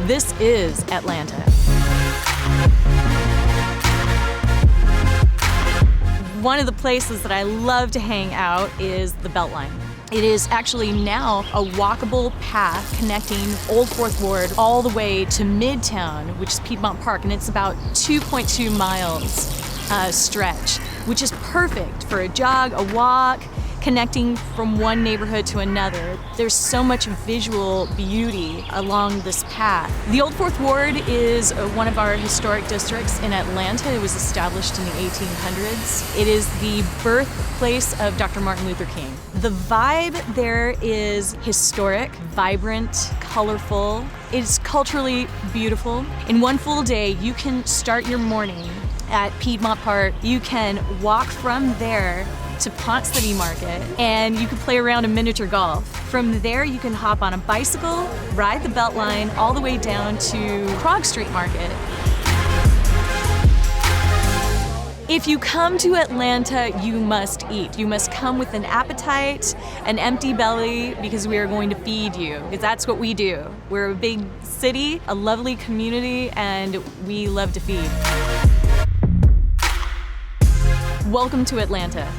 This is Atlanta. One of the places that I love to hang out is the Beltline. It is actually now a walkable path connecting Old Fourth Ward all the way to Midtown, which is Piedmont Park, and it's about 2.2 miles stretch, which is perfect for a jog, a walk, connecting from one neighborhood to another. There's so much visual beauty along this path. The Old Fourth Ward is one of our historic districts in Atlanta. It was established in the 1800s. It is the birthplace of Dr. Martin Luther King. The vibe there is historic, vibrant, colorful. It's culturally beautiful. In one full day, you can start your morning at Piedmont Park. You can walk from there to Pont City Market, and you can play around in miniature golf. From there, you can hop on a bicycle, ride the Beltline all the way down to Krog Street Market. If you come to Atlanta, you must eat. You must come with an appetite, an empty belly, because we are going to feed you. Because that's what we do. We're a big city, a lovely community, and we love to feed. Welcome to Atlanta.